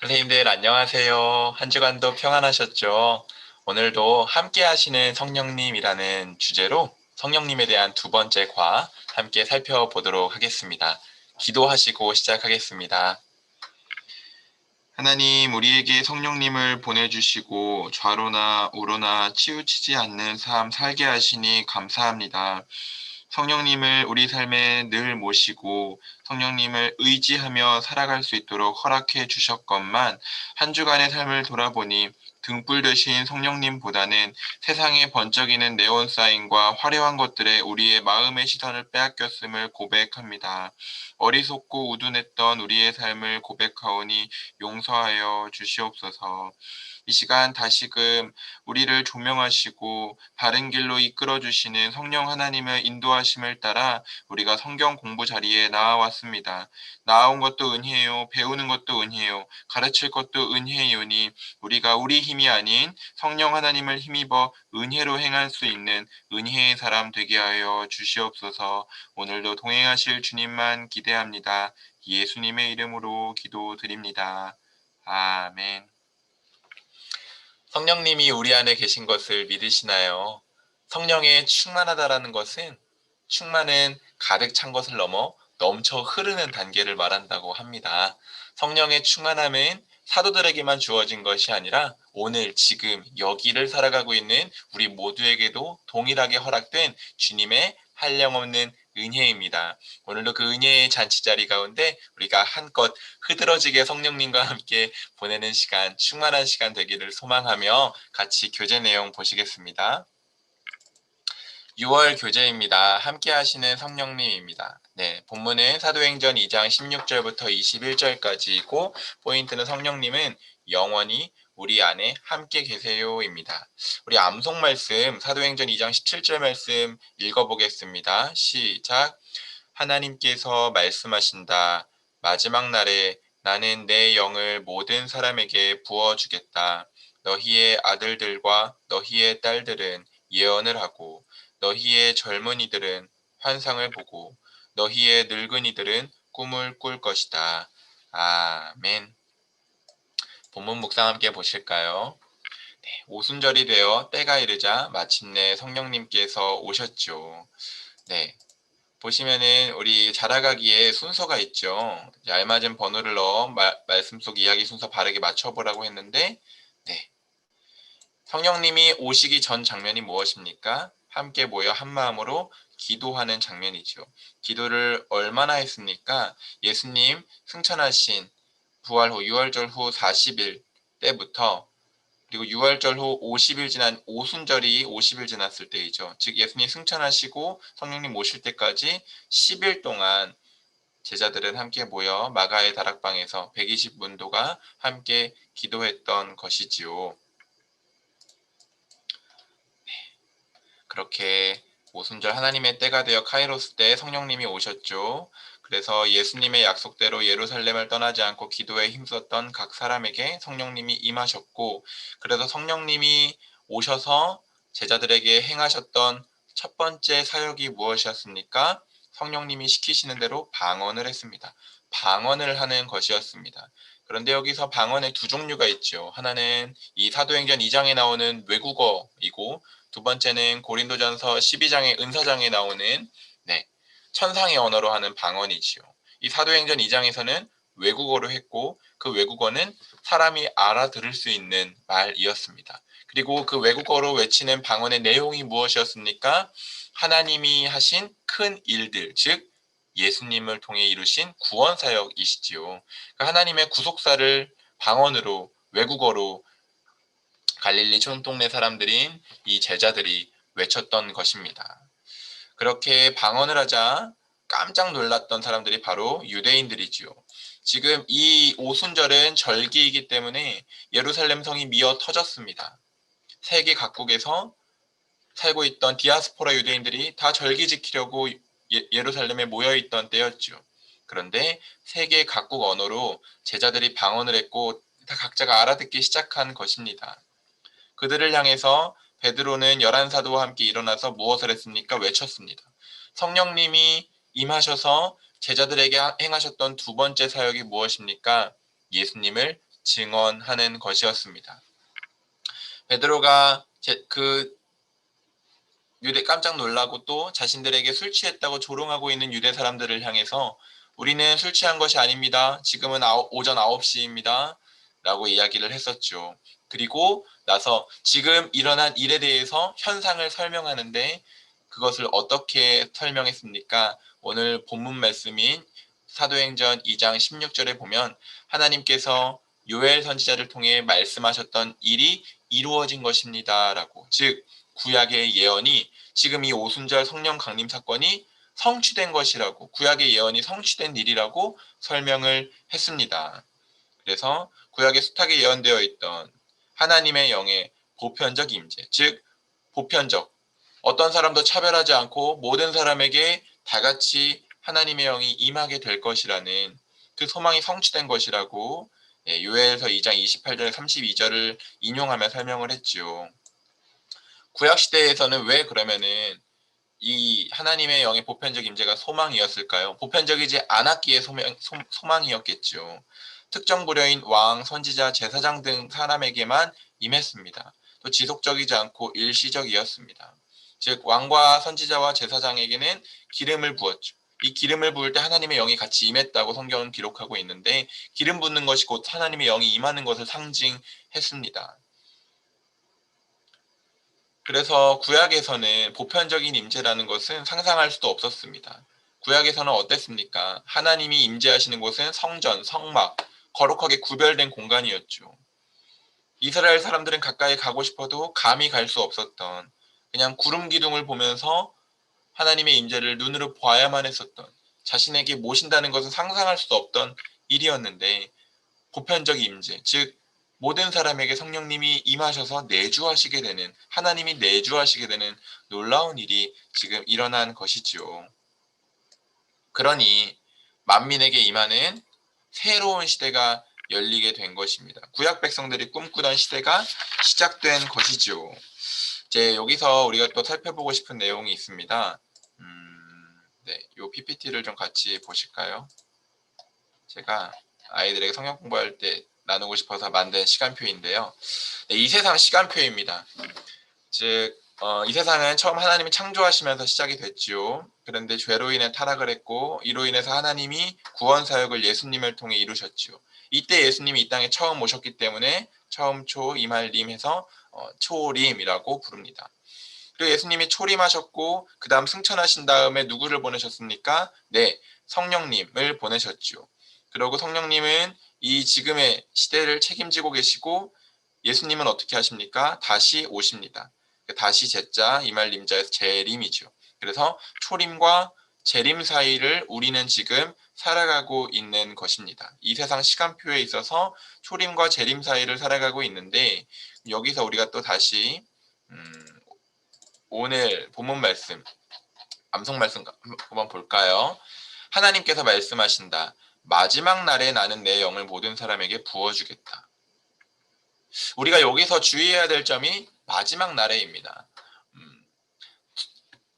선생님들 안녕하세요. 한 주간도 평안하셨죠? 오늘도 함께 하시는 성령님이라는 주제로 성령님에 대한 두 번째 과 함께 살펴보도록 하겠습니다. 기도하시고 시작하겠습니다. 하나님, 우리에게 성령님을 보내주시고 좌로나 우로나 치우치지 않는 삶 살게 하시니 감사합니다. 성령님을 우리 삶에 늘 모시고 성령님을 의지하며 살아갈 수 있도록 허락해 주셨건만 한 주간의 삶을 돌아보니 등불 되신 성령님보다는 세상에 번쩍이는 네온사인과 화려한 것들에 우리의 마음의 시선을 빼앗겼음을 고백합니다. 어리석고 우둔했던 우리의 삶을 고백하오니 용서하여 주시옵소서. 이 시간 다시금 우리를 조명하시고 바른 길로 이끌어 주시는 성령 하나님의 인도하심을 따라 우리가 성경 공부 자리에 나와왔습니다. 나온 것도 은혜요, 배우는 것도 은혜요, 가르칠 것도 은혜요니 우리가 우리 힘이 아닌 성령 하나님을 힘입어 은혜로 행할 수 있는 은혜의 사람 되게 하여 주시옵소서. 오늘도 동행하실 주님만 기대합니다. 예수님의 이름으로 기도드립니다. 아멘. 성령님이 우리 안에 계신 것을 믿으시나요? 성령에 충만하다라는 것은 충만은 가득 찬 것을 넘어 넘쳐 흐르는 단계를 말한다고 합니다. 성령의 충만함은 사도들에게만 주어진 것이 아니라 오늘 지금 여기를 살아가고 있는 우리 모두에게도 동일하게 허락된 주님의 한량없는 은혜입니다. 오늘도 그 은혜의 잔치자리 가운데 우리가 한껏 흐드러지게 성령님과 함께 보내는 시간, 충만한 시간 되기를 소망하며 같이 교재 내용 보시겠습니다. 6월 교재입니다. 함께 하시는 성령님입니다. 네, 본문은 사도행전 2장 16절부터 21절까지이고 포인트는 성령님은 영원히 우리 안에 함께 계세요입니다. 우리 암송 말씀 사도행전 2장 17절 말씀 읽어보겠습니다. 시작. 하나님께서 말씀하신다. 마지막 날에 나는 내 영을 모든 사람에게 부어주겠다. 너희의 아들들과 너희의 딸들은 예언을 하고 너희의 젊은이들은 환상을 보고 너희의 늙은이들은 꿈을 꿀 것이다. 아멘. 본문 묵상 함께 보실까요? 네, 오순절이 되어 때가 이르자 마침내 성령님께서 오셨죠. 네, 보시면은 우리 자라가기에 순서가 있죠. 알맞은 번호를 넣어 말씀 속 이야기 순서 바르게 맞춰보라고 했는데 네, 성령님이 오시기 전 장면이 무엇입니까? 함께 모여 한 마음으로 기도하는 장면이죠. 기도를 얼마나 했습니까? 예수님 승천하신 부활 후 6월절 후 40일 때부터 그리고 6월절 후 50일 지난 오순절이 50일 지났을 때이죠. 즉 예수님 승천하시고 성령님 오실 때까지 10일 동안 제자들은 함께 모여 마가의 다락방에서 120문도가 함께 기도했던 것이지요. 그렇게 오순절 하나님의 때가 되어 카이로스 때 성령님이 오셨죠. 그래서 예수님의 약속대로 예루살렘을 떠나지 않고 기도에 힘썼던 각 사람에게 성령님이 임하셨고, 그래서 성령님이 오셔서 제자들에게 행하셨던 첫 번째 사역이 무엇이었습니까? 성령님이 시키시는 대로 방언을 했습니다. 방언을 하는 것이었습니다. 그런데 여기서 방언의 두 종류가 있죠. 하나는 이 사도행전 2장에 나오는 외국어이고 두 번째는 고린도전서 12장의 은사장에 나오는 네, 천상의 언어로 하는 방언이지요. 이 사도행전 2장에서는 외국어로 했고 그 외국어는 사람이 알아들을 수 있는 말이었습니다. 그리고 그 외국어로 외치는 방언의 내용이 무엇이었습니까? 하나님이 하신 큰 일들, 즉 예수님을 통해 이루신 구원 사역이시지요. 하나님의 구속사를 방언으로 외국어로 갈릴리 촌동네 사람들인 이 제자들이 외쳤던 것입니다. 그렇게 방언을 하자 깜짝 놀랐던 사람들이 바로 유대인들이지요. 지금 이 오순절은 절기이기 때문에 예루살렘 성이 미어 터졌습니다. 세계 각국에서 살고 있던 디아스포라 유대인들이 다 절기 지키려고 예루살렘에 모여있던 때였죠. 그런데 세계 각국 언어로 제자들이 방언을 했고 다 각자가 알아듣기 시작한 것입니다. 그들을 향해서 베드로는 11사도와 함께 일어나서 무엇을 했습니까? 외쳤습니다. 성령님이 임하셔서 제자들에게 행하셨던 두 번째 사역이 무엇입니까? 예수님을 증언하는 것이었습니다. 베드로가 유대 깜짝 놀라고 또 자신들에게 술 취했다고 조롱하고 있는 유대 사람들을 향해서 우리는 술 취한 것이 아닙니다. 지금은 오전 9시입니다. 라고 이야기를 했었죠. 그리고 나서 지금 일어난 일에 대해서 현상을 설명하는데 그것을 어떻게 설명했습니까? 오늘 본문 말씀인 사도행전 2장 16절에 보면 하나님께서 요엘 선지자를 통해 말씀하셨던 일이 이루어진 것입니다. 라고. 즉 구약의 예언이 지금 이 오순절 성령 강림 사건이 성취된 것이라고, 구약의 예언이 성취된 일이라고 설명을 했습니다. 그래서 구약의 숱하게 예언되어 있던 하나님의 영의 보편적 임재, 즉 보편적, 어떤 사람도 차별하지 않고 모든 사람에게 다 같이 하나님의 영이 임하게 될 것이라는 그 소망이 성취된 것이라고 요엘서 2장 28절 32절을 인용하며 설명을 했죠. 구약 시대에서는 왜 그러면은 이 하나님의 영의 보편적 임재가 소망이었을까요? 보편적이지 않았기에 소망이었겠죠. 특정 부류인 왕, 선지자, 제사장 등 사람에게만 임했습니다. 또 지속적이지 않고 일시적이었습니다. 즉 왕과 선지자와 제사장에게는 기름을 부었죠. 이 기름을 부을 때 하나님의 영이 같이 임했다고 성경은 기록하고 있는데 기름 붓는 것이 곧 하나님의 영이 임하는 것을 상징했습니다. 그래서 구약에서는 보편적인 임재라는 것은 상상할 수도 없었습니다. 구약에서는 어땠습니까? 하나님이 임재하시는 곳은 성전, 성막, 거룩하게 구별된 공간이었죠. 이스라엘 사람들은 가까이 가고 싶어도 감히 갈 수 없었던, 그냥 구름 기둥을 보면서 하나님의 임재를 눈으로 봐야만 했었던, 자신에게 모신다는 것은 상상할 수도 없던 일이었는데 보편적 임재, 즉 모든 사람에게 성령님이 임하셔서 내주하시게 되는, 하나님이 내주하시게 되는 놀라운 일이 지금 일어난 것이지요. 그러니 만민에게 임하는 새로운 시대가 열리게 된 것입니다. 구약 백성들이 꿈꾸던 시대가 시작된 것이죠. 이제 여기서 우리가 또 살펴보고 싶은 내용이 있습니다. 네, 이 PPT를 좀 같이 보실까요? 제가 아이들에게 성경 공부할 때 나누고 싶어서 만든 시간표인데요. 네, 이 세상 시간표입니다. 즉 이 세상은 처음 하나님이 창조하시면서 시작이 됐지요. 그런데 죄로 인해 타락을 했고 이로 인해서 하나님이 구원 사역을 예수님을 통해 이루셨지요. 이때 예수님이 이 땅에 처음 오셨기 때문에 처음 초 이말림 해서 초림이라고 부릅니다. 그리고 예수님이 초림하셨고 그 다음 승천하신 다음에 누구를 보내셨습니까? 네, 성령님을 보내셨지요. 그리고 성령님은 이 지금의 시대를 책임지고 계시고 예수님은 어떻게 하십니까? 다시 오십니다. 다시 제자 이말림자에서 재림이죠. 그래서 초림과 재림 사이를 우리는 지금 살아가고 있는 것입니다. 이 세상 시간표에 있어서 초림과 재림 사이를 살아가고 있는데 여기서 우리가 또 다시 오늘 본문 말씀, 암송 말씀 한번 볼까요? 하나님께서 말씀하신다. 마지막 날에 나는 내 영을 모든 사람에게 부어주겠다. 우리가 여기서 주의해야 될 점이 마지막 날에입니다.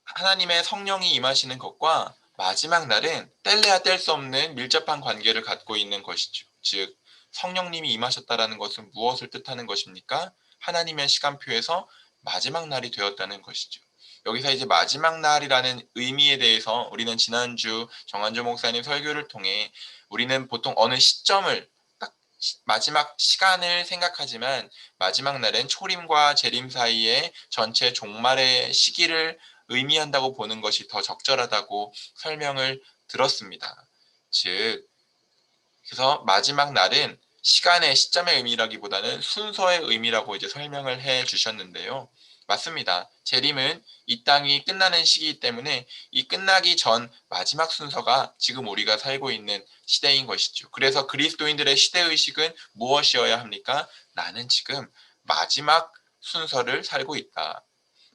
하나님의 성령이 임하시는 것과 마지막 날은 뗄래야 뗄 수 없는 밀접한 관계를 갖고 있는 것이죠. 즉 성령님이 임하셨다라는 것은 무엇을 뜻하는 것입니까? 하나님의 시간표에서 마지막 날이 되었다는 것이죠. 여기서 이제 마지막 날이라는 의미에 대해서 우리는 지난주 정한조 목사님 설교를 통해 우리는 보통 어느 시점을 딱 마지막 시간을 생각하지만 마지막 날은 초림과 재림 사이의 전체 종말의 시기를 의미한다고 보는 것이 더 적절하다고 설명을 들었습니다. 즉, 그래서 마지막 날은 시간의 시점의 의미라기보다는 순서의 의미라고 이제 설명을 해 주셨는데요. 맞습니다. 재림은 이 땅이 끝나는 시기이기 때문에 이 끝나기 전 마지막 순서가 지금 우리가 살고 있는 시대인 것이죠. 그래서 그리스도인들의 시대의식은 무엇이어야 합니까? 나는 지금 마지막 순서를 살고 있다.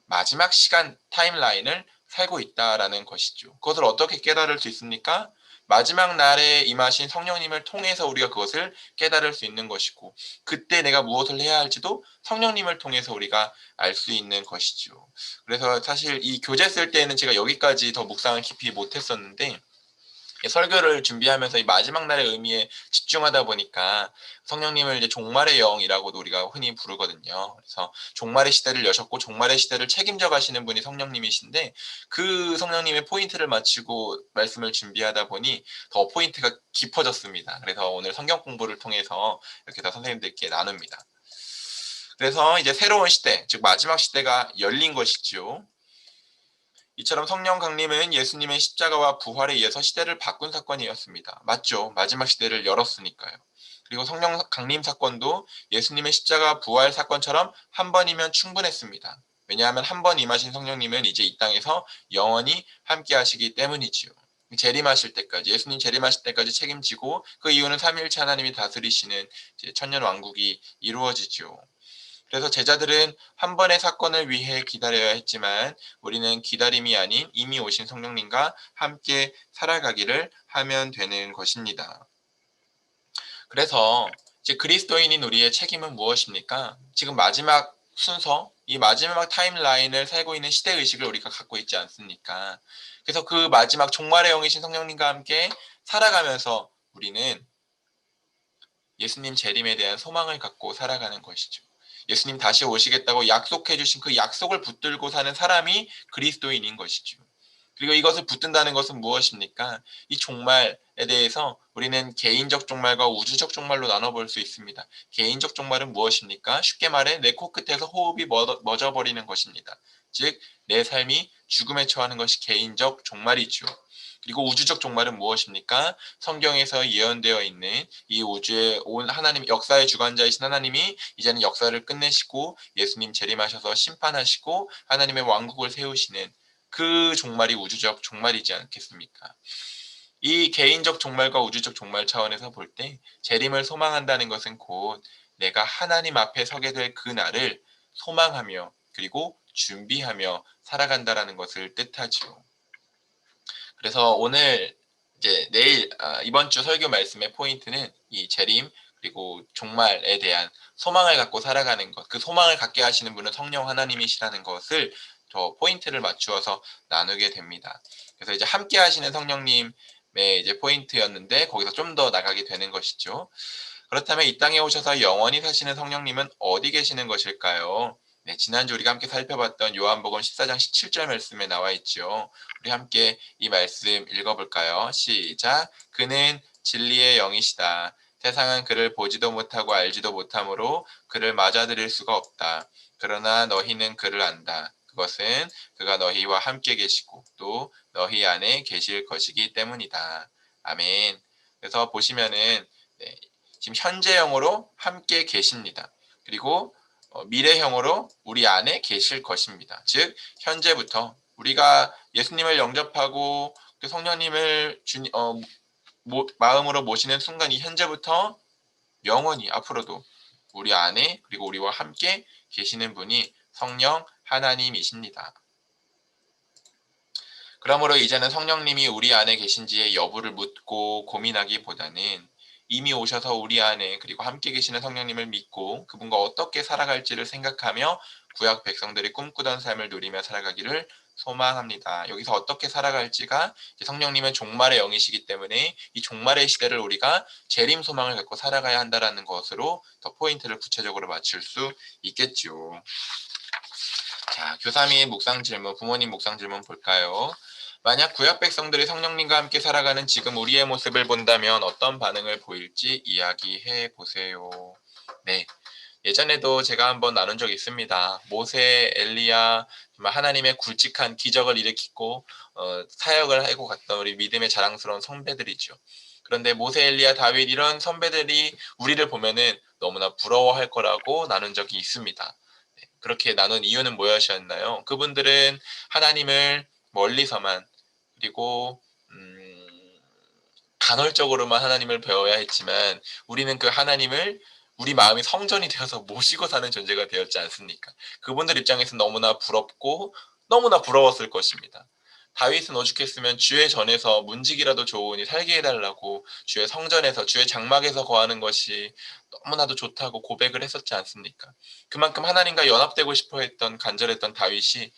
마지막 시간 타임라인을 살고 있다라는 것이죠. 그것을 어떻게 깨달을 수 있습니까? 마지막 날에 임하신 성령님을 통해서 우리가 그것을 깨달을 수 있는 것이고 그때 내가 무엇을 해야 할지도 성령님을 통해서 우리가 알 수 있는 것이죠. 그래서 사실 이 교재 쓸 때는 제가 여기까지 더 묵상을 깊이 못했었는데 설교를 준비하면서 이 마지막 날의 의미에 집중하다 보니까 성령님을 이제 종말의 영이라고도 우리가 흔히 부르거든요. 그래서 종말의 시대를 여셨고 종말의 시대를 책임져 가시는 분이 성령님이신데 그 성령님의 포인트를 맞추고 말씀을 준비하다 보니 더 포인트가 깊어졌습니다. 그래서 오늘 성경 공부를 통해서 이렇게 다 선생님들께 나눕니다. 그래서 이제 새로운 시대, 즉 마지막 시대가 열린 것이죠. 이처럼 성령 강림은 예수님의 십자가와 부활에 의해서 시대를 바꾼 사건이었습니다. 맞죠? 마지막 시대를 열었으니까요. 그리고 성령 강림 사건도 예수님의 십자가 부활 사건처럼 한 번이면 충분했습니다. 왜냐하면 한 번 임하신 성령님은 이제 이 땅에서 영원히 함께 하시기 때문이지요. 재림하실 때까지, 예수님 재림하실 때까지 책임지고 그 이유는 삼위일체 하나님이 다스리시는 천년 왕국이 이루어지죠. 그래서 제자들은 한 번의 사건을 위해 기다려야 했지만 우리는 기다림이 아닌 이미 오신 성령님과 함께 살아가기를 하면 되는 것입니다. 그래서 이제 그리스도인인 우리의 책임은 무엇입니까? 지금 마지막 순서, 이 마지막 타임라인을 살고 있는 시대의식을 우리가 갖고 있지 않습니까? 그래서 그 마지막 종말의 영이신 성령님과 함께 살아가면서 우리는 예수님 재림에 대한 소망을 갖고 살아가는 것이죠. 예수님 다시 오시겠다고 약속해 주신 그 약속을 붙들고 사는 사람이 그리스도인인 것이죠. 그리고 이것을 붙든다는 것은 무엇입니까? 이 종말에 대해서 우리는 개인적 종말과 우주적 종말로 나눠볼 수 있습니다. 개인적 종말은 무엇입니까? 쉽게 말해 내 코끝에서 호흡이 멎어버리는 것입니다. 즉, 내 삶이 죽음에 처하는 것이 개인적 종말이죠. 그리고 우주적 종말은 무엇입니까? 성경에서 예언되어 있는 이 우주에 온 하나님, 역사의 주관자이신 하나님이 이제는 역사를 끝내시고 예수님 재림하셔서 심판하시고 하나님의 왕국을 세우시는 그 종말이 우주적 종말이지 않겠습니까? 이 개인적 종말과 우주적 종말 차원에서 볼 때 재림을 소망한다는 것은 곧 내가 하나님 앞에 서게 될 그 날을 소망하며 그리고 준비하며 살아간다라는 것을 뜻하지요. 그래서 오늘 이제 내일 이번 주 설교 말씀의 포인트는 이 재림 그리고 종말에 대한 소망을 갖고 살아가는 것, 그 소망을 갖게 하시는 분은 성령 하나님이시라는 것을 더 포인트를 맞추어서 나누게 됩니다. 그래서 이제 함께 하시는 성령님의 이제 포인트였는데 거기서 좀 더 나가게 되는 것이죠. 그렇다면 이 땅에 오셔서 영원히 사시는 성령님은 어디 계시는 것일까요? 네, 지난주 우리가 함께 살펴봤던 요한복음 14장 17절 말씀에 나와 있죠. 우리 함께 이 말씀 읽어볼까요? 시작. 그는 진리의 영이시다. 세상은 그를 보지도 못하고 알지도 못하므로 그를 맞아들일 수가 없다. 그러나 너희는 그를 안다. 그것은 그가 너희와 함께 계시고 또 너희 안에 계실 것이기 때문이다. 아멘. 그래서 보시면은 네, 지금 현재형으로 함께 계십니다. 그리고 미래형으로 우리 안에 계실 것입니다. 즉 현재부터 우리가 예수님을 영접하고 성령님을 마음으로 모시는 순간 이 현재부터 영원히 앞으로도 우리 안에 그리고 우리와 함께 계시는 분이 성령 하나님이십니다. 그러므로 이제는 성령님이 우리 안에 계신지의 여부를 묻고 고민하기보다는 이미 오셔서 우리 안에 그리고 함께 계시는 성령님을 믿고 그분과 어떻게 살아갈지를 생각하며 구약 백성들이 꿈꾸던 삶을 누리며 살아가기를 소망합니다. 여기서 어떻게 살아갈지가 성령님은 종말의 영이시기 때문에 이 종말의 시대를 우리가 재림 소망을 갖고 살아가야 한다는 것으로 더 포인트를 구체적으로 맞출 수 있겠죠. 자, 교삼이 묵상 질문, 부모님 묵상 질문 볼까요? 만약 구약 백성들이 성령님과 함께 살아가는 지금 우리의 모습을 본다면 어떤 반응을 보일지 이야기해 보세요. 네. 예전에도 제가 한번 나눈 적이 있습니다. 모세, 엘리야, 하나님의 굵직한 기적을 일으키고 사역을 하고 갔던 우리 믿음의 자랑스러운 선배들이죠. 그런데 모세, 엘리야, 다윗 이런 선배들이 우리를 보면은 너무나 부러워할 거라고 나눈 적이 있습니다. 그렇게 나눈 이유는 무엇이었나요? 그분들은 하나님을 멀리서만 그리고 간헐적으로만 하나님을 배워야 했지만 우리는 그 하나님을 우리 마음이 성전이 되어서 모시고 사는 존재가 되었지 않습니까? 그분들 입장에서 너무나 부럽고 너무나 부러웠을 것입니다. 다윗은 오죽했으면 주의 전에서 문지기라도 좋으니 살게 해달라고 주의 성전에서 주의 장막에서 거하는 것이 너무나도 좋다고 고백을 했었지 않습니까? 그만큼 하나님과 연합되고 싶어 했던 간절했던 다윗이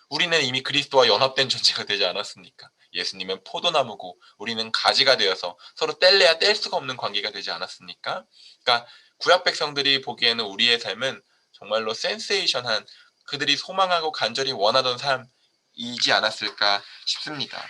우리는 이미 그리스도와 연합된 존재가 되지 않았습니까? 예수님은 포도나무고 우리는 가지가 되어서 서로 뗄래야 뗄 수가 없는 관계가 되지 않았습니까? 그러니까 구약 백성들이 보기에는 우리의 삶은 정말로 센세이션한 그들이 소망하고 간절히 원하던 삶이지 않았을까 싶습니다.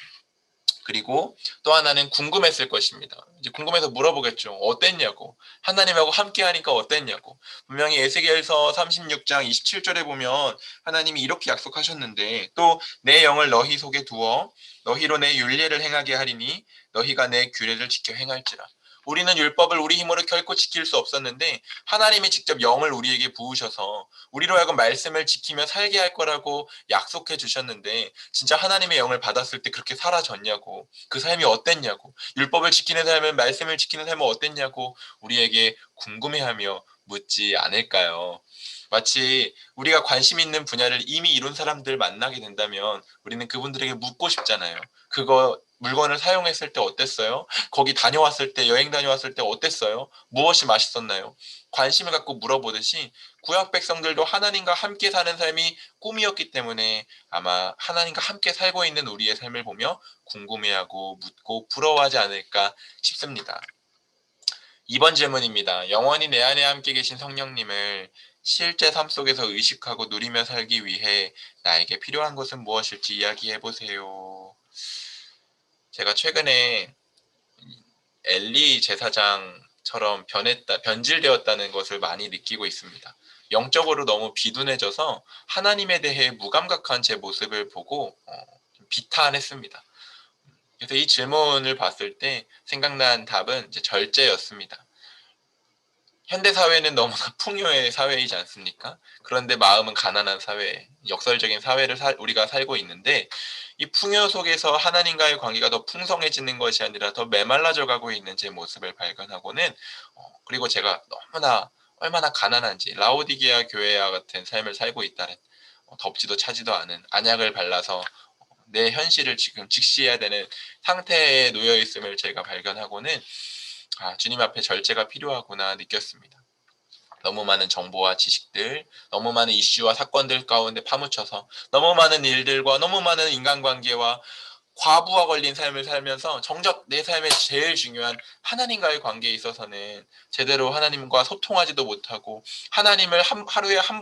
그리고 또 하나는 궁금했을 것입니다. 이제 궁금해서 물어보겠죠. 어땠냐고. 하나님하고 함께 하니까 어땠냐고. 분명히 에스겔서 36장 27절에 보면 하나님이 이렇게 약속하셨는데 또 내 영을 너희 속에 두어 너희로 내 율례를 행하게 하리니 너희가 내 규례를 지켜 행할지라. 우리는 율법을 우리 힘으로 결코 지킬 수 없었는데 하나님이 직접 영을 우리에게 부으셔서 우리로 하여금 말씀을 지키며 살게 할 거라고 약속해 주셨는데 진짜 하나님의 영을 받았을 때 그렇게 사라졌냐고, 그 삶이 어땠냐고, 율법을 지키는 삶은, 말씀을 지키는 삶은 어땠냐고 우리에게 궁금해하며 묻지 않을까요? 마치 우리가 관심 있는 분야를 이미 이룬 사람들 만나게 된다면 우리는 그분들에게 묻고 싶잖아요. 그거 물건을 사용했을 때 어땠어요? 거기 다녀왔을 때, 여행 다녀왔을 때 어땠어요? 무엇이 맛있었나요? 관심을 갖고 물어보듯이 구약 백성들도 하나님과 함께 사는 삶이 꿈이었기 때문에 아마 하나님과 함께 살고 있는 우리의 삶을 보며 궁금해하고 묻고 부러워하지 않을까 싶습니다. 2번 질문입니다. 영원히 내 안에 함께 계신 성령님을 실제 삶 속에서 의식하고 누리며 살기 위해 나에게 필요한 것은 무엇일지 이야기해 보세요. 제가 최근에 엘리 제사장처럼 변질되었다는 것을 많이 느끼고 있습니다. 영적으로 너무 비둔해져서 하나님에 대해 무감각한 제 모습을 보고 비탄했습니다. 그래서 이 질문을 봤을 때 생각난 답은 이제 절제였습니다. 현대 사회는 너무나 풍요의 사회이지 않습니까? 그런데 마음은 가난한 사회, 역설적인 사회를 우리가 살고 있는데 이 풍요 속에서 하나님과의 관계가 더 풍성해지는 것이 아니라 더 메말라져 가고 있는 제 모습을 발견하고는 그리고 제가 너무나 얼마나 가난한지 라오디게아 교회와 같은 삶을 살고 있다는 덥지도 차지도 않은 안약을 발라서 내 현실을 지금 직시해야 되는 상태에 놓여 있음을 제가 발견하고는 주님 앞에 절제가 필요하구나 느꼈습니다. 너무 많은 정보와 지식들, 너무 많은 이슈와 사건들 가운데 파묻혀서 너무 많은 일들과 너무 많은 인간관계와 과부하 걸린 삶을 살면서 정작 내 삶에 제일 중요한 하나님과의 관계에 있어서는 제대로 하나님과 소통하지도 못하고 하나님을 하루에 한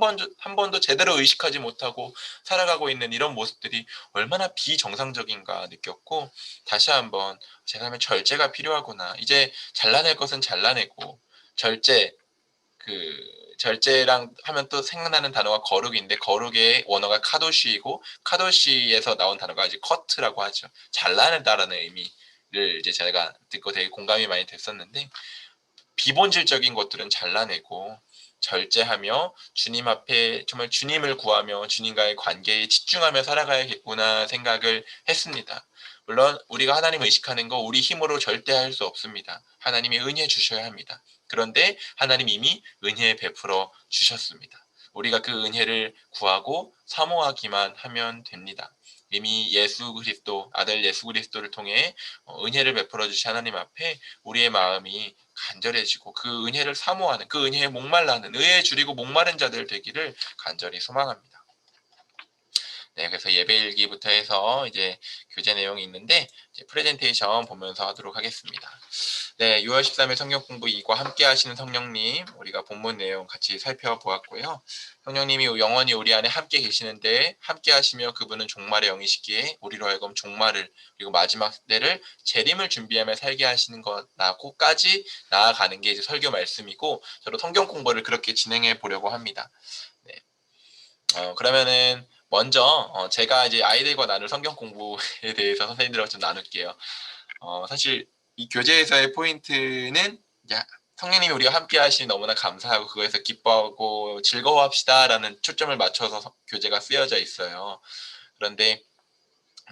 번도 제대로 의식하지 못하고 살아가고 있는 이런 모습들이 얼마나 비정상적인가 느꼈고 다시 한번 제 삶에 절제가 필요하구나. 이제 잘라낼 것은 잘라내고 절제랑 하면 또 생각나는 단어가 거룩인데 거룩의 원어가 카도시이고 카도시에서 나온 단어가 이제 커트라고 하죠. 잘라낸다라는 의미를 이제 제가 듣고 되게 공감이 많이 됐었는데 비본질적인 것들은 잘라내고 절제하며 주님 앞에 정말 주님을 구하며 주님과의 관계에 집중하며 살아가야겠구나 생각을 했습니다. 물론 우리가 하나님 의식하는 거 우리 힘으로 절대 할 수 없습니다. 하나님이 은혜 주셔야 합니다. 그런데 하나님 이미 은혜 베풀어 주셨습니다. 우리가 그 은혜를 구하고 사모하기만 하면 됩니다. 이미 예수 그리스도, 아들 예수 그리스도를 통해 은혜를 베풀어 주신 하나님 앞에 우리의 마음이 간절해지고 그 은혜를 사모하는, 그 은혜에 목말라는, 의에 줄이고 목마른 자들 되기를 간절히 소망합니다. 네, 그래서 예배일기부터 해서 이제 교재 내용이 있는데 이제 프레젠테이션 보면서 하도록 하겠습니다. 네, 6월 13일 성경 공부 2과 함께 하시는 성령님, 우리가 본문 내용 같이 살펴보았고요. 성령님이 영원히 우리 안에 함께 계시는데 함께 하시며 그분은 종말의 영이시기에 우리로 하여금 종말을 그리고 마지막 때를 재림을 준비하며 살게 하시는 것까지 나아가는 게 이제 설교 말씀이고 저도 성경 공부를 그렇게 진행해 보려고 합니다. 네. 그러면은 먼저 제가 이제 아이들과 나눌 성경 공부에 대해서 선생님들하고 좀 나눌게요. 사실 이 교재에서의 포인트는 성령님이 우리와 함께 하시니 너무나 감사하고 그거에서 기뻐하고 즐거워합시다라는 초점을 맞춰서 교재가 쓰여져 있어요. 그런데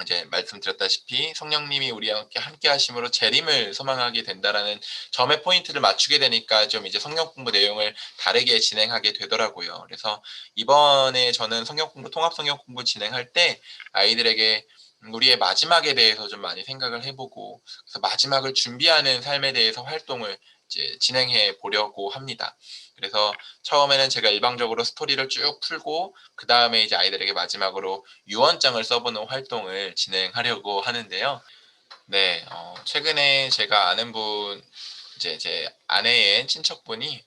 이제 말씀드렸다시피 성령님이 우리와 함께 하심으로 재림을 소망하게 된다라는 점에 포인트를 맞추게 되니까 좀 이제 성경 공부 내용을 다르게 진행하게 되더라고요. 그래서 이번에 저는 통합 성경 공부 진행할 때 아이들에게 우리의 마지막에 대해서 좀 많이 생각을 해보고, 그래서 마지막을 준비하는 삶에 대해서 활동을 이제 진행해 보려고 합니다. 그래서 처음에는 제가 일방적으로 스토리를 쭉 풀고, 그 다음에 이제 아이들에게 마지막으로 유언장을 써보는 활동을 진행하려고 하는데요. 네, 최근에 제가 아는 분, 이제 제 아내의 친척분이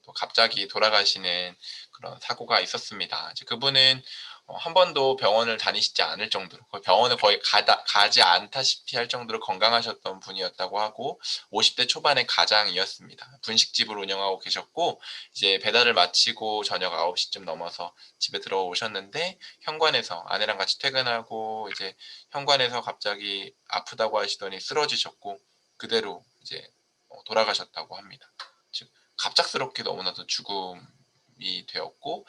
또 갑자기 돌아가시는 그런 사고가 있었습니다. 이제 그분은 한 번도 병원을 다니시지 않을 정도로, 병원을 거의 가지 않다시피 할 정도로 건강하셨던 분이었다고 하고, 50대 초반의 가장이었습니다. 분식집을 운영하고 계셨고, 이제 배달을 마치고 저녁 9시쯤 넘어서 집에 들어오셨는데, 현관에서 아내랑 같이 퇴근하고 이제 현관에서 갑자기 아프다고 하시더니 쓰러지셨고, 그대로 이제 돌아가셨다고 합니다. 즉 갑작스럽게 너무나도 죽음이 되었고,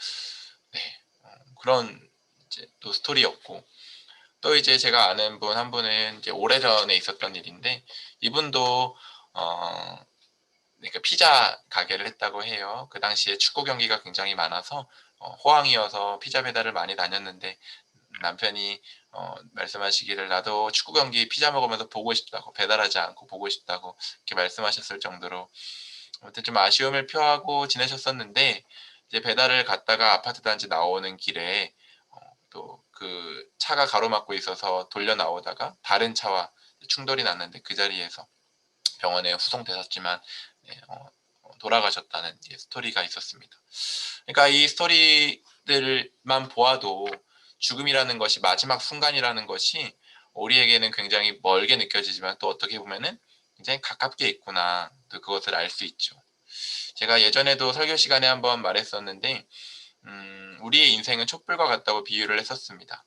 네, 그런 이제 또 스토리였고, 또 이제 제가 아는 분 한 분은 이제 오래전에 있었던 일인데, 이분도 그러니까 피자 가게를 했다고 해요. 그 당시에 축구 경기가 굉장히 많아서 호황이어서 피자 배달을 많이 다녔는데, 남편이 말씀하시기를 나도 축구 경기 피자 먹으면서 보고 싶다고, 배달하지 않고 보고 싶다고 이렇게 말씀하셨을 정도로 아무튼 좀 아쉬움을 표하고 지내셨었는데, 이제 배달을 갔다가 아파트 단지 나오는 길에 또 그 차가 가로막고 있어서 돌려 나오다가 다른 차와 충돌이 났는데, 그 자리에서 병원에 후송되셨지만 네, 돌아가셨다는 스토리가 있었습니다. 그러니까 이 스토리들만 보아도 죽음이라는 것이, 마지막 순간이라는 것이 우리에게는 굉장히 멀게 느껴지지만 또 어떻게 보면은 굉장히 가깝게 있구나, 또 그것을 알 수 있죠. 제가 예전에도 설교 시간에 한번 말했었는데, 우리의 인생은 촛불과 같다고 비유를 했었습니다.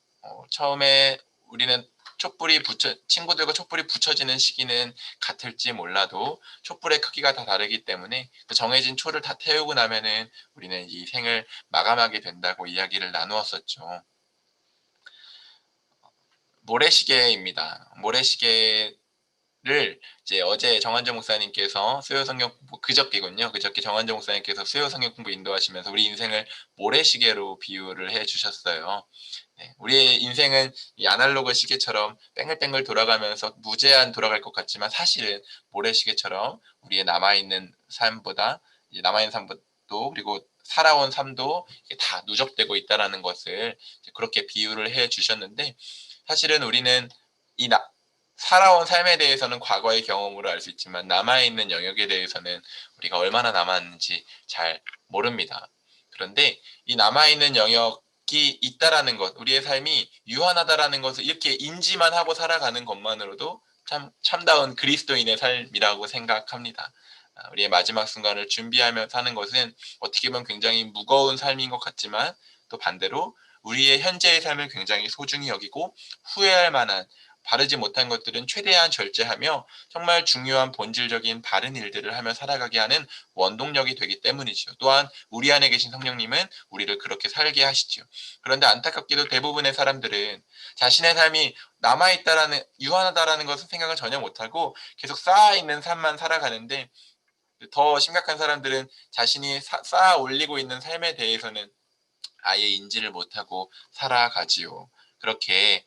처음에 우리는 친구들과 촛불이 붙여지는 시기는 같을지 몰라도 촛불의 크기가 다 다르기 때문에 그 정해진 초를 다 태우고 나면은 우리는 이 생을 마감하게 된다고 이야기를 나누었었죠. 모래시계입니다. 모래시계를 이제 어제 정한정 목사님께서 수요 성경 공부, 그저께군요. 그저께 정한정 목사님께서 수요 성경 공부 인도하시면서 우리 인생을 모래시계로 비유를 해 주셨어요. 네, 우리의 인생은 이 아날로그 시계처럼 뺑글뺑글 돌아가면서 무제한 돌아갈 것 같지만, 사실은 모래시계처럼 우리의 남아있는 삶도, 그리고 살아온 삶도 다 누적되고 있다라는 것을 그렇게 비유를 해 주셨는데, 사실은 우리는 이 살아온 삶에 대해서는 과거의 경험으로 알 수 있지만, 남아있는 영역에 대해서는 우리가 얼마나 남았는지 잘 모릅니다. 그런데 이 남아있는 영역이 있다라는 것, 우리의 삶이 유한하다라는 것을 이렇게 인지만 하고 살아가는 것만으로도 참 참다운 그리스도인의 삶이라고 생각합니다. 우리의 마지막 순간을 준비하며 사는 것은 어떻게 보면 굉장히 무거운 삶인 것 같지만, 또 반대로 우리의 현재의 삶을 굉장히 소중히 여기고, 후회할 만한 바르지 못한 것들은 최대한 절제하며 정말 중요한 본질적인 바른 일들을 하며 살아가게 하는 원동력이 되기 때문이죠. 또한 우리 안에 계신 성령님은 우리를 그렇게 살게 하시죠. 그런데 안타깝게도 대부분의 사람들은 자신의 삶이 유한하다라는 것을 생각을 전혀 못하고 계속 쌓아있는 삶만 살아가는데, 더 심각한 사람들은 자신이 쌓아 올리고 있는 삶에 대해서는 아예 인지를 못하고 살아가지요. 그렇게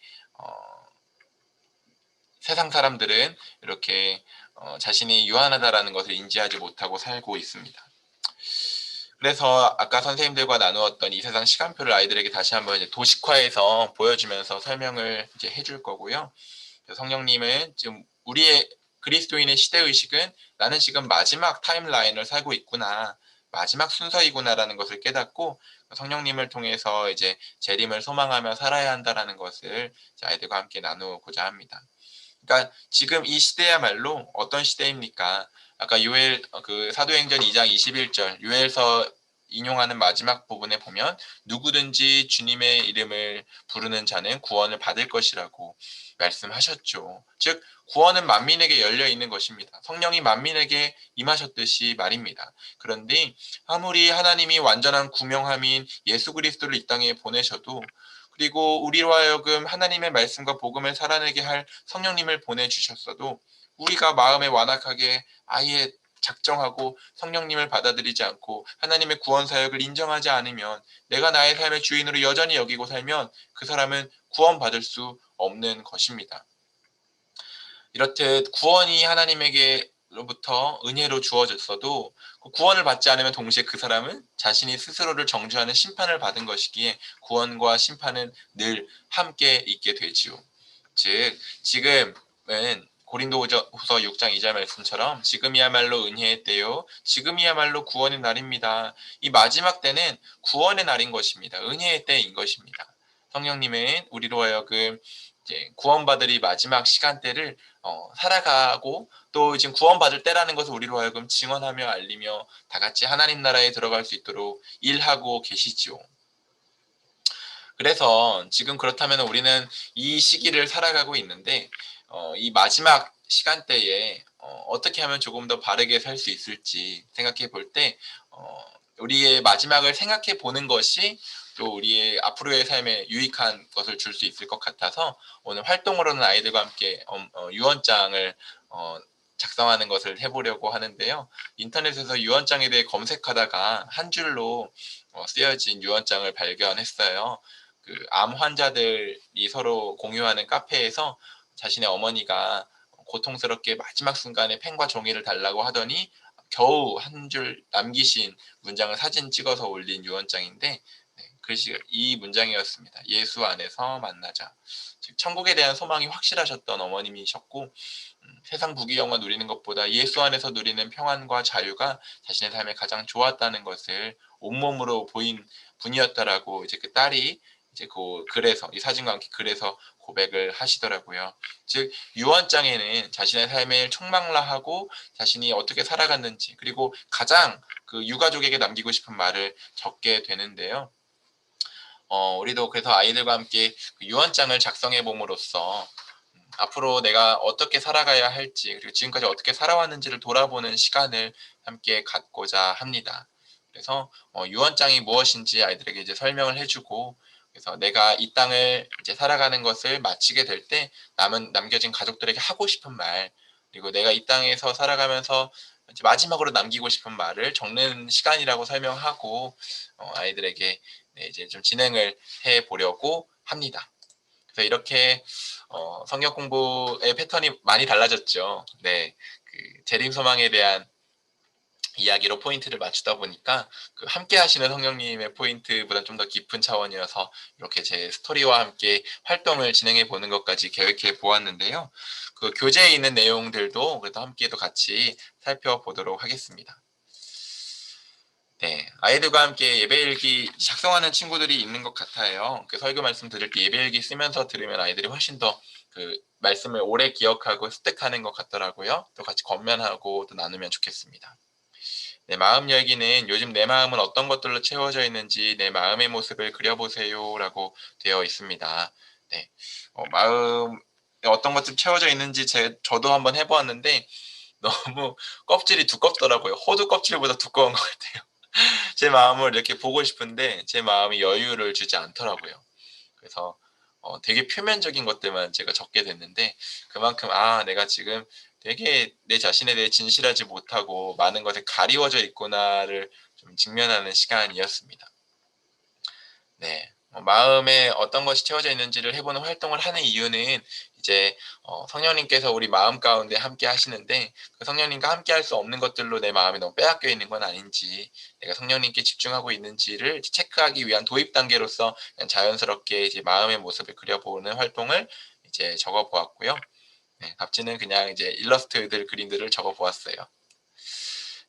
세상 사람들은 이렇게 자신이 유한하다라는 것을 인지하지 못하고 살고 있습니다. 그래서 아까 선생님들과 나누었던 이 세상 시간표를 아이들에게 다시 한번 이제 도식화해서 보여주면서 설명을 이제 해줄 거고요. 성령님은 지금 우리의 그리스도인의 시대 의식은 나는 지금 마지막 타임라인을 살고 있구나, 마지막 순서이구나라는 것을 깨닫고, 성령님을 통해서 이제 재림을 소망하며 살아야 한다라는 것을 아이들과 함께 나누고자 합니다. 그러니까 지금 이 시대야말로 어떤 시대입니까? 아까 요엘 그 사도행전 2장 21절 요엘서 인용하는 마지막 부분에 보면 누구든지 주님의 이름을 부르는 자는 구원을 받을 것이라고 말씀하셨죠. 즉 구원은 만민에게 열려 있는 것입니다. 성령이 만민에게 임하셨듯이 말입니다. 그런데 아무리 하나님이 완전한 구명함인 예수 그리스도를 이 땅에 보내셔도, 그리고 우리로 하여금 하나님의 말씀과 복음을 살아내게 할 성령님을 보내주셨어도, 우리가 마음에 완악하게 아예 작정하고 성령님을 받아들이지 않고 하나님의 구원 사역을 인정하지 않으면, 내가 나의 삶의 주인으로 여전히 여기고 살면 그 사람은 구원받을 수 없는 것입니다. 이렇듯 구원이 하나님에게로부터 은혜로 주어졌어도 구원을 받지 않으면 동시에 그 사람은 자신이 스스로를 정죄하는 심판을 받은 것이기에 구원과 심판은 늘 함께 있게 되지요. 즉 지금은 고린도후서 6장 2절 말씀처럼 지금이야말로 은혜의 때요, 지금이야말로 구원의 날입니다. 이 마지막 때는 구원의 날인 것입니다. 은혜의 때인 것입니다. 성령님은 우리로 하여금 이제 구원받으리 마지막 시간대를 살아가고, 또 지금 구원받을 때라는 것을 우리로 하여금 증언하며 알리며 다 같이 하나님 나라에 들어갈 수 있도록 일하고 계시지요. 그래서 지금 그렇다면 우리는 이 시기를 살아가고 있는데 이 마지막 시간대에 어떻게 하면 조금 더 바르게 살 수 있을지 생각해 볼 때 우리의 마지막을 생각해 보는 것이 또 우리의 앞으로의 삶에 유익한 것을 줄 수 있을 것 같아서 오늘 활동으로는 아이들과 함께 유언장을 작성하는 것을 해보려고 하는데요. 인터넷에서 유언장에 대해 검색하다가 한 줄로 쓰여진 유언장을 발견했어요. 그 암 환자들이 서로 공유하는 카페에서 자신의 어머니가 고통스럽게 마지막 순간에 펜과 종이를 달라고 하더니 겨우 한 줄 남기신 문장을 사진 찍어서 올린 유언장인데, 글씨가 이 문장이었습니다. 예수 안에서 만나자. 즉 천국에 대한 소망이 확실하셨던 어머님이셨고, 세상 부귀영화 누리는 것보다 예수 안에서 누리는 평안과 자유가 자신의 삶에 가장 좋았다는 것을 온몸으로 보인 분이었다라고 이제 그 딸이 이제 그 글에서, 이 사진과 함께 글에서 고백을 하시더라고요. 즉 유언장에는 자신의 삶을 총망라하고 자신이 어떻게 살아갔는지, 그리고 가장 그 유가족에게 남기고 싶은 말을 적게 되는데요. 우리도 그래서 아이들과 함께 그 유언장을 작성해 봄으로써 앞으로 내가 어떻게 살아가야 할지, 그리고 지금까지 어떻게 살아왔는지를 돌아보는 시간을 함께 갖고자 합니다. 그래서 유언장이 무엇인지 아이들에게 이제 설명을 해주고, 그래서 내가 이 땅을 이제 살아가는 것을 마치게 될 때 남겨진 가족들에게 하고 싶은 말, 그리고 내가 이 땅에서 살아가면서 이제 마지막으로 남기고 싶은 말을 적는 시간이라고 설명하고 아이들에게 이제 좀 진행을 해 보려고 합니다. 그래서 이렇게 성경 공부의 패턴이 많이 달라졌죠. 네, 그 재림 소망에 대한 이야기로 포인트를 맞추다 보니까 그 함께 하시는 성령님의 포인트보다 좀 더 깊은 차원이어서 이렇게 제 스토리와 함께 활동을 진행해 보는 것까지 계획해 보았는데요. 그 교재에 있는 내용들도 그래도 함께 또 같이 살펴보도록 하겠습니다. 네, 아이들과 함께 예배일기 작성하는 친구들이 있는 것 같아요. 그 설교 말씀 들을 때 예배일기 쓰면서 들으면 아이들이 훨씬 더 그 말씀을 오래 기억하고 습득하는 것 같더라고요. 또 같이 권면하고 또 나누면 좋겠습니다. 네, 마음 열기는 요즘 내 마음은 어떤 것들로 채워져 있는지 내 마음의 모습을 그려보세요라고 되어 있습니다. 네, 마음에 어떤 것들 채워져 있는지 저도 한번 해보았는데 너무 껍질이 두껍더라고요. 호두 껍질보다 두꺼운 것 같아요. 제 마음을 이렇게 보고 싶은데 제 마음이 여유를 주지 않더라고요. 그래서 되게 표면적인 것들만 제가 적게 됐는데, 그만큼 내가 지금 되게 내 자신에 대해 진실하지 못하고 많은 것에 가리워져 있구나를 좀 직면하는 시간이었습니다. 네, 마음에 어떤 것이 채워져 있는지를 해보는 활동을 하는 이유는 이제 성령님께서 우리 마음 가운데 함께 하시는데, 그 성령님과 함께 할 수 없는 것들로 내 마음이 너무 빼앗겨 있는 건 아닌지, 내가 성령님께 집중하고 있는지를 체크하기 위한 도입 단계로서 그냥 자연스럽게 이제 마음의 모습을 그려보는 활동을 이제 적어 보았고요. 네, 답지는 그냥 이제 일러스트들 그림들을 적어 보았어요.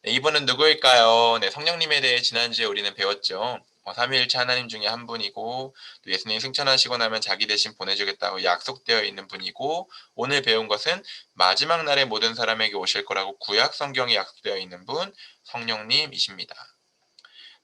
네, 이분은 누구일까요? 네, 성령님에 대해 지난주에 우리는 배웠죠. 삼위일체 하나님 중에 한 분이고, 또 예수님이 승천하시고 나면 자기 대신 보내주겠다고 약속되어 있는 분이고, 오늘 배운 것은 마지막 날에 모든 사람에게 오실 거라고 구약 성경에 약속되어 있는 분, 성령님이십니다.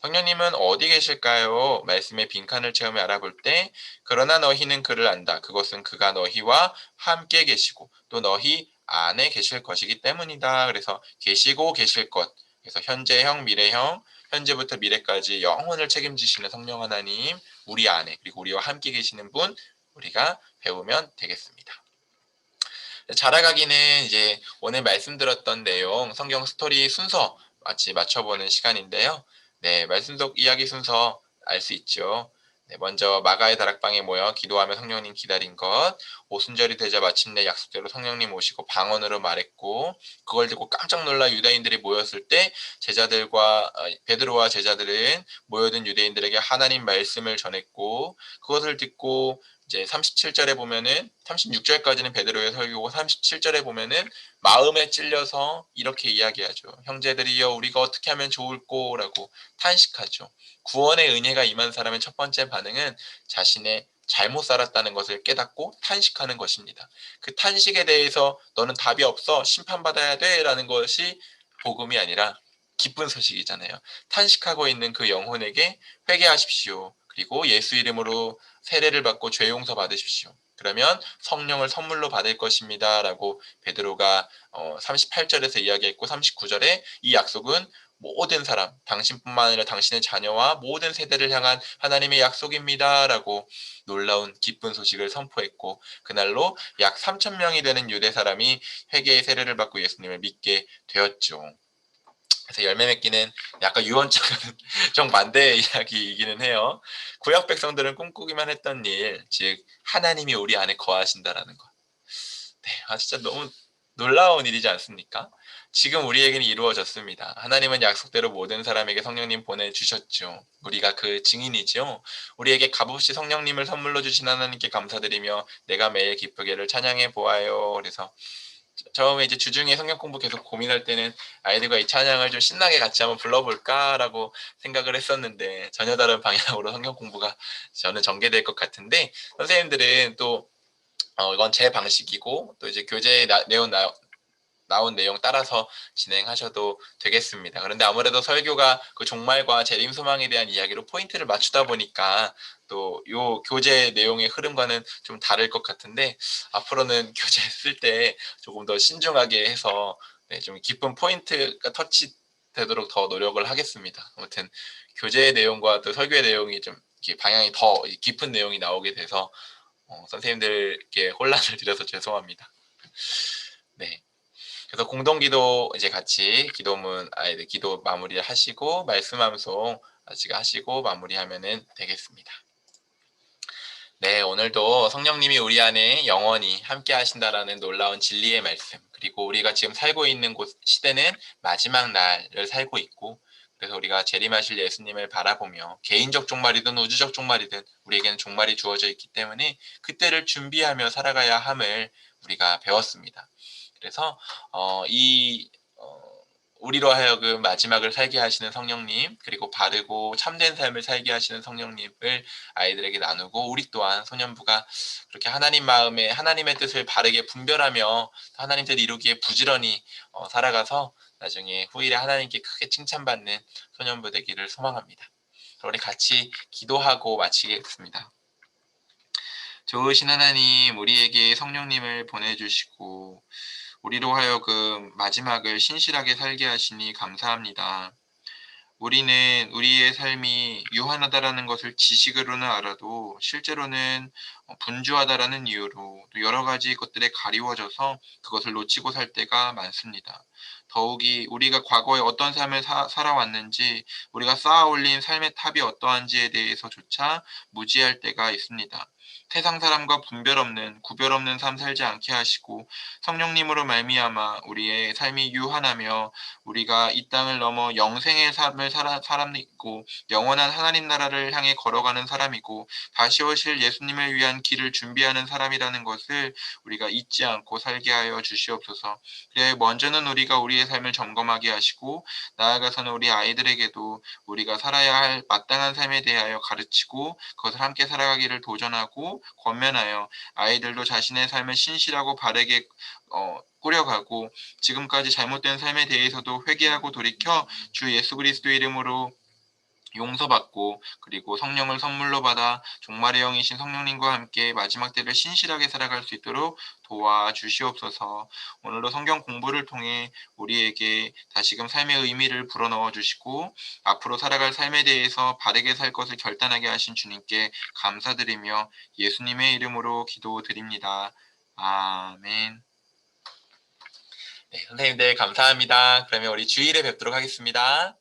성령님은 어디 계실까요? 말씀의 빈칸을 채우며 알아볼 때, 그러나 너희는 그를 안다. 그것은 그가 너희와 함께 계시고 또 너희 안에 계실 것이기 때문이다. 그래서 계시고 계실 것, 그래서 현재형, 미래형, 현재부터 미래까지 영혼을 책임지시는 성령 하나님, 우리 안에, 그리고 우리와 함께 계시는 분, 우리가 배우면 되겠습니다. 자라가기는 이제 오늘 말씀드렸던 내용, 성경 스토리 순서 마치 맞춰보는 시간인데요. 네, 말씀 속 이야기 순서 알 수 있죠. 네, 먼저 마가의 다락방에 모여 기도하며 성령님 기다린 것, 오순절이 되자 마침내 약속대로 성령님 오시고 방언으로 말했고, 그걸 듣고 깜짝 놀라 유다인들이 모였을 때 제자들과 베드로와 제자들은 모여든 유대인들에게 하나님 말씀을 전했고, 그것을 듣고 이제 37절에 보면은 36절까지는 베드로의 설교고 37절에 보면은 마음에 찔려서 이렇게 이야기하죠. 형제들이여 우리가 어떻게 하면 좋을꼬라고 탄식하죠. 구원의 은혜가 임한 사람의 첫 번째 반응은 자신의 잘못 살았다는 것을 깨닫고 탄식하는 것입니다. 그 탄식에 대해서 너는 답이 없어 심판받아야 돼 라는 것이 복음이 아니라 기쁜 소식이잖아요. 탄식하고 있는 그 영혼에게 회개하십시오. 그리고 예수 이름으로 세례를 받고 죄 용서 받으십시오. 그러면 성령을 선물로 받을 것입니다. 라고 베드로가 38절에서 이야기했고 39절에 이 약속은 모든 사람, 당신뿐만 아니라 당신의 자녀와 모든 세대를 향한 하나님의 약속입니다. 라고 놀라운 기쁜 소식을 선포했고 그날로 약 3,000명이 되는 유대 사람이 회개의 세례를 받고 예수님을 믿게 되었죠. 그래서 열매 맺기는 약간 유언적인 정반대의 이야기이기는 해요. 구약 백성들은 꿈꾸기만 했던 일, 즉 하나님이 우리 안에 거하신다라는 것. 네, 진짜 너무 놀라운 일이지 않습니까? 지금 우리에게는 이루어졌습니다. 하나님은 약속대로 모든 사람에게 성령님 보내주셨죠. 우리가 그 증인이죠. 우리에게 값없이 성령님을 선물로 주신 하나님께 감사드리며 내가 매일 기쁘게를 찬양해 보아요. 그래서 처음에 이제 주중에 성경 공부 계속 고민할 때는 아이들과 이 찬양을 좀 신나게 같이 한번 불러볼까라고 생각을 했었는데 전혀 다른 방향으로 성경 공부가 저는 전개될 것 같은데 선생님들은 또 이건 제 방식이고 또 이제 교재 나온 내용 따라서 진행하셔도 되겠습니다. 그런데 아무래도 설교가 그 종말과 재림 소망에 대한 이야기로 포인트를 맞추다 보니까 또 요 교재 내용의 흐름과는 좀 다를 것 같은데 앞으로는 교재 쓸 때 조금 더 신중하게 해서 네, 좀 깊은 포인트가 터치되도록 더 노력을 하겠습니다. 아무튼 교재의 내용과 또 설교의 내용이 좀 이렇게 방향이 더 깊은 내용이 나오게 돼서 선생님들께 혼란을 드려서 죄송합니다. 네. 그래서 공동기도 이제 같이 기도문 아이들 기도 마무리를 하시고 말씀 암송 같이 하시고 마무리하면은 되겠습니다. 네, 오늘도 성령님이 우리 안에 영원히 함께 하신다라는 놀라운 진리의 말씀, 그리고 우리가 지금 살고 있는 곳 시대는 마지막 날을 살고 있고 그래서 우리가 재림하실 예수님을 바라보며 개인적 종말이든 우주적 종말이든 우리에게는 종말이 주어져 있기 때문에 그때를 준비하며 살아가야 함을 우리가 배웠습니다. 그래서 우리로 하여금 마지막을 살게 하시는 성령님, 그리고 바르고 참된 삶을 살게 하시는 성령님을 아이들에게 나누고 우리 또한 소년부가 그렇게 하나님 마음에 하나님의 뜻을 바르게 분별하며 하나님 뜻 이루기에 부지런히 살아가서 나중에 후일에 하나님께 크게 칭찬받는 소년부 되기를 소망합니다. 우리 같이 기도하고 마치겠습니다. 좋으신 하나님, 우리에게 성령님을 보내주시고 우리로 하여금 마지막을 신실하게 살게 하시니 감사합니다. 우리는 우리의 삶이 유한하다라는 것을 지식으로는 알아도 실제로는 분주하다라는 이유로 또 여러 가지 것들에 가리워져서 그것을 놓치고 살 때가 많습니다. 더욱이 우리가 과거에 어떤 삶을 살아왔는지 우리가 쌓아 올린 삶의 탑이 어떠한지에 대해서조차 무지할 때가 있습니다. 세상 사람과 분별 없는 구별 없는 삶 살지 않게 하시고 성령님으로 말미암아 우리의 삶이 유한하며 우리가 이 땅을 넘어 영생의 삶을 사람이고 영원한 하나님 나라를 향해 걸어가는 사람이고 다시 오실 예수님을 위한 길을 준비하는 사람이라는 것을 우리가 잊지 않고 살게 하여 주시옵소서. 그래 먼저는 우리가 우리의 삶을 점검하게 하시고 나아가서는 우리 아이들에게도 우리가 살아야 할 마땅한 삶에 대하여 가르치고 그것을 함께 살아가기를 도전하고 권면하여 아이들도 자신의 삶을 신실하고 바르게 꾸려가고 지금까지 잘못된 삶에 대해서도 회개하고 돌이켜 주 예수 그리스도의 이름으로 용서받고 그리고 성령을 선물로 받아 종말의 영이신 성령님과 함께 마지막 때를 신실하게 살아갈 수 있도록 도와주시옵소서. 오늘도 성경 공부를 통해 우리에게 다시금 삶의 의미를 불어넣어 주시고 앞으로 살아갈 삶에 대해서 바르게 살 것을 결단하게 하신 주님께 감사드리며 예수님의 이름으로 기도드립니다. 아멘. 네, 선생님들 감사합니다. 그러면 우리 주일에 뵙도록 하겠습니다.